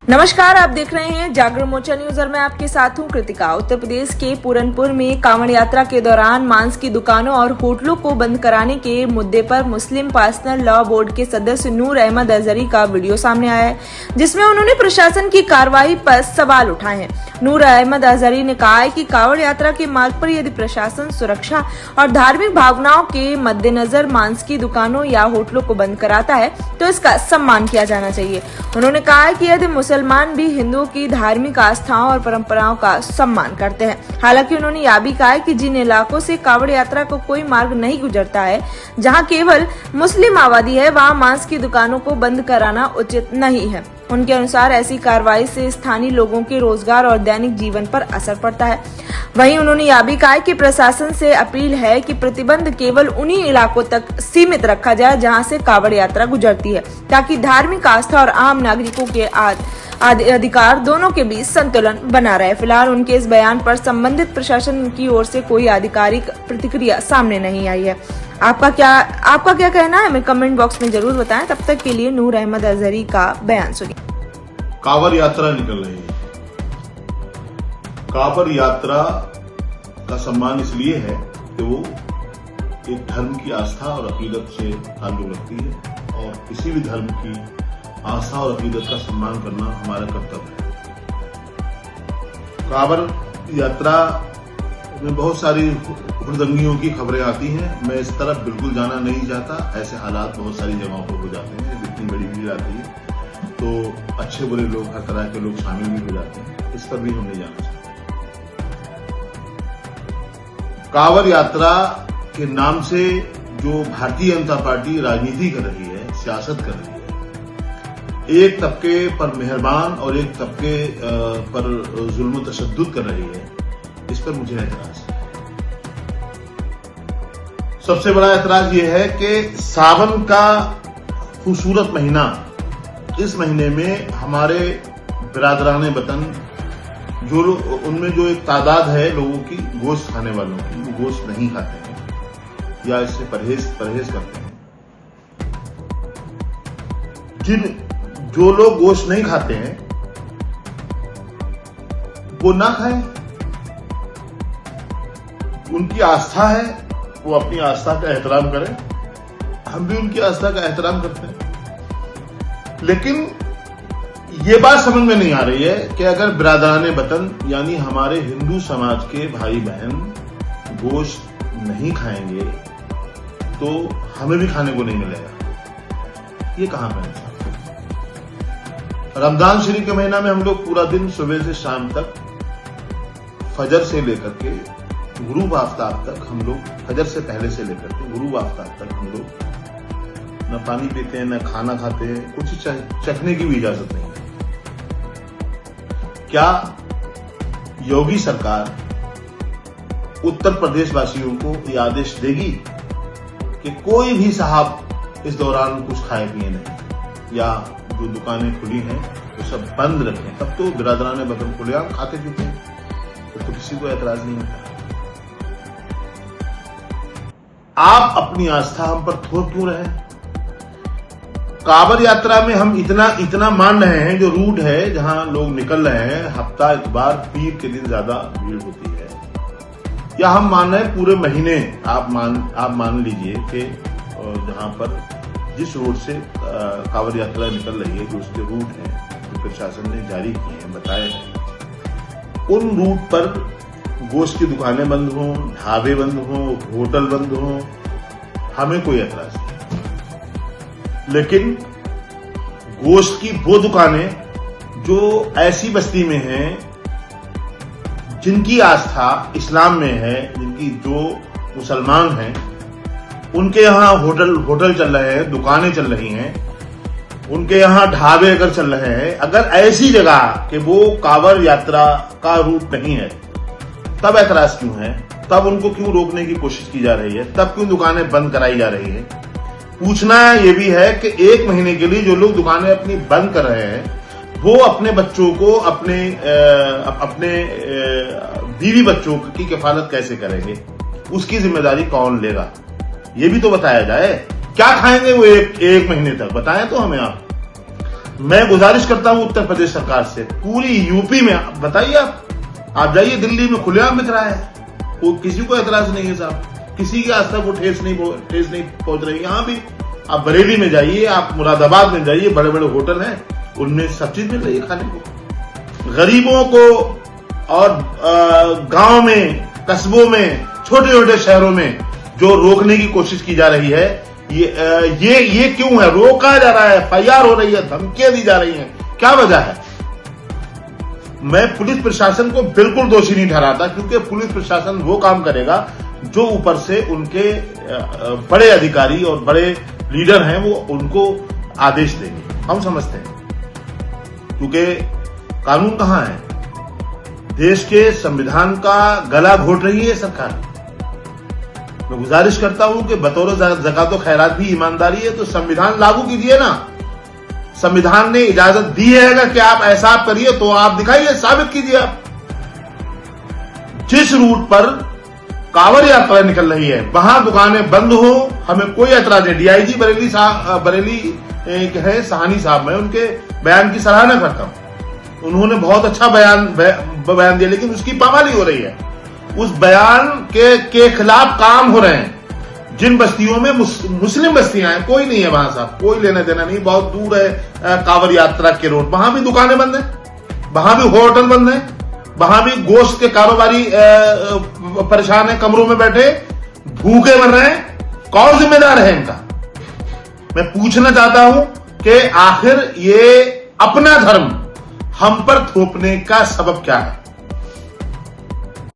नमस्कार, आप देख रहे हैं जागरण मोर्चा न्यूज और मैं आपके साथ हूं कृतिका। उत्तर प्रदेश के पूरनपुर में कांवड़ यात्रा के दौरान मांस की दुकानों और होटलों को बंद कराने के मुद्दे पर मुस्लिम पर्सनल लॉ बोर्ड के सदस्य नूर अहमद अजहरी का वीडियो सामने आया है, जिसमें उन्होंने प्रशासन की कार्रवाई पर सवाल उठाए हैं। नूर अहमद अजहरी ने कहा है कि कांवड़ यात्रा के मार्ग पर यदि प्रशासन सुरक्षा और धार्मिक भावनाओं के मद्देनजर मांस की दुकानों या होटलों को बंद कराता है तो इसका सम्मान किया जाना चाहिए। उन्होंने कहा है कि यदि मुसलमान भी हिंदुओं की धार्मिक आस्थाओं और परंपराओं का सम्मान करते हैं। हालांकि उन्होंने यह भी कहा है कि जिन इलाकों से कांवड़ यात्रा को कोई मार्ग नहीं गुजरता है, जहां केवल मुस्लिम आबादी है, वहां मांस की दुकानों को बंद कराना उचित नहीं है। उनके अनुसार ऐसी कार्रवाई से स्थानीय लोगों के रोजगार और दैनिक जीवन पर असर पड़ता है। वहीं उन्होंने यह भी कहा कि प्रशासन से अपील है कि प्रतिबंध केवल उन्हीं इलाकों तक सीमित रखा जाए जहां से कांवड़ यात्रा गुजरती है, ताकि धार्मिक आस्था और आम नागरिकों के अधिकार दोनों के बीच संतुलन बना रहे। फिलहाल उनके इस बयान पर संबंधित प्रशासन की ओर से कोई आधिकारिक प्रतिक्रिया सामने नहीं आई है। आपका क्या कहना है, हमें कमेंट बॉक्स में जरूर बताएं। तब तक के लिए नूर अहमद अजहरी का बयान सुनिए। कांवड़ यात्रा निकल रही है। कांवड़ यात्रा का सम्मान इसलिए है कि वो एक धर्म की आस्था और अकीदत से ताल्लुक रखती है और किसी भी धर्म की आस्था और अकीदत का सम्मान करना हमारा कर्तव्य है। कांवड़ यात्रा में बहुत सारी हुड़दंगियों की खबरें आती हैं। मैं इस तरफ बिल्कुल जाना नहीं चाहता। ऐसे हालात बहुत सारी जगहों पर हो जाते हैं। जितनी बड़ी भीड़ आती है तो अच्छे बुरे लोग, हर तरह के लोग शामिल भी हो जाते हैं। इस पर भी हम नहीं जाना चाहते। कांवड़ यात्रा के नाम से जो भारतीय जनता पार्टी राजनीति कर रही है, सियासत कर रही है, एक तबके पर मेहरबान और एक तबके पर जुल्म तशद्दुद कर रही है, इस पर मुझे एतराज है। सबसे बड़ा एतराज यह है कि सावन का खूबसूरत महीना, इस महीने में हमारे बिरादराने वतन जो उनमें जो एक तादाद है लोगों की गोश्त खाने वालों की, वो गोश्त नहीं खाते हैं या इससे परहेज करते हैं। जो लोग गोश्त नहीं खाते हैं वो ना खाएं। उनकी आस्था है, वो अपनी आस्था का एहतराम करें। हम भी उनकी आस्था का एहतराम करते हैं। लेकिन ये बात समझ में नहीं आ रही है कि अगर बिरादराने वतन यानी हमारे हिंदू समाज के भाई बहन गोश्त नहीं खाएंगे तो हमें भी खाने को नहीं मिलेगा। ये कहां पे है? रमजान शरीफ के महीना में हम लोग पूरा दिन सुबह से शाम तक, फजर से लेकर के गुरूब आफ्ताब तक, हम लोग फजर से पहले से लेकर के गुरूब आफ्ताब तक हम लोग न पानी पीते हैं, न खाना खाते हैं, कुछ चखने की भी इजाजत नहीं है। क्या योगी सरकार उत्तर प्रदेश वासियों को यह आदेश देगी कि कोई भी साहब इस दौरान कुछ खाए पिए नहीं, या जो दुकानें खुली हैं वो सब बंद रखें? तब तो बिरादराने वतन खुलेआम खाते पीते हैं, तो किसी को एतराज नहीं होता। आप अपनी आस्था हम पर थोप क्यों रहे? कांवड़ यात्रा में हम इतना मान रहे हैं, जो रूट है जहां लोग निकल रहे हैं, हफ्ता इतवार पीर के दिन ज्यादा भीड़ होती है, या हम मान रहे हैं पूरे महीने। आप मान लीजिए कि जहां पर जिस रूट से कांवड़ यात्रा निकल रही है, जो उसके रूट हैं जो प्रशासन ने जारी किए हैं, बताए हैं, उन रूट पर गोश्त की दुकानें बंद हों, ढाबे बंद हों, होटल बंद हों, हमें कोई एतराज नहीं। लेकिन गोश्त की वो दुकानें जो ऐसी बस्ती में हैं जिनकी आस्था इस्लाम में है, जिनकी जो मुसलमान हैं, उनके यहाँ होटल चल रहे हैं, दुकानें चल रही हैं, उनके यहाँ ढाबे अगर चल रहे हैं, अगर ऐसी जगह कि वो कांवड़ यात्रा का रूट नहीं है, तब एतराज क्यों है? तब उनको क्यों रोकने की कोशिश की जा रही है? तब क्यों दुकानें बंद कराई जा रही है? पूछना ये भी है कि एक महीने के लिए जो लोग दुकानें अपनी बंद कर रहे हैं, वो अपने बच्चों को, अपने बीवी बच्चों की किफालत कैसे करेंगे? उसकी जिम्मेदारी कौन लेगा? ये भी तो बताया जाए। क्या खाएंगे वो एक महीने तक, बताएं तो हमें आप। मैं गुजारिश करता हूं उत्तर प्रदेश सरकार से, पूरी यूपी में बताइए, आप जाइए, दिल्ली में खुलेआम बिक रहा है, किसी को एतराज नहीं है साहब, किसी की आस्था को ठेस नहीं पहुंच रही। यहां भी आप बरेली में जाइए, आप मुरादाबाद में जाइए, बड़े बड़े होटल हैं, उनमें सब चीज मिल रही है खाने को। गरीबों को और गांव में, कस्बों में, छोटे छोटे शहरों में जो रोकने की कोशिश की जा रही है, ये क्यों है? रोका जा रहा है, FIR हो रही है, धमकियां दी जा रही हैं, क्या वजह है? मैं पुलिस प्रशासन को बिल्कुल दोषी नहीं ठहराता, क्योंकि पुलिस प्रशासन वो काम करेगा जो ऊपर से उनके बड़े अधिकारी और बड़े लीडर हैं, वो उनको आदेश देंगे, हम समझते हैं। क्योंकि कानून कहां है? देश के संविधान का गला घोट रही है सरकार। मैं गुजारिश करता हूं कि बतौर ज़कात व खैरात भी ईमानदारी है, तो संविधान लागू कीजिए ना। संविधान ने इजाजत दी है अगर कि आप ऐसा करिए, तो आप दिखाइए, साबित कीजिए। आप जिस रूट पर कांवड़ यात्रा निकल रही है वहां दुकानें बंद हो, हमें कोई एतराज नहीं। DIG बरेली है सहानी साहब, मैं उनके बयान की सराहना करता हूं, उन्होंने बहुत अच्छा बयान दिया, लेकिन उसकी पामाली हो रही है। उस बयान के खिलाफ काम हो रहे हैं। जिन बस्तियों में मुस्लिम बस्तियां हैं, कोई नहीं है वहां साहब, कोई लेना देना नहीं, बहुत दूर है कांवड़ यात्रा के रोड, वहां भी दुकानें बंद हैं, वहां भी होटल बंद हैं, वहां भी गोश्त के कारोबारी परेशान है, कमरों में बैठे भूखे मर रहे हैं। कौन जिम्मेदार है इनका? मैं पूछना चाहता हूं कि आखिर ये अपना धर्म हम पर थोपने का सबब क्या है?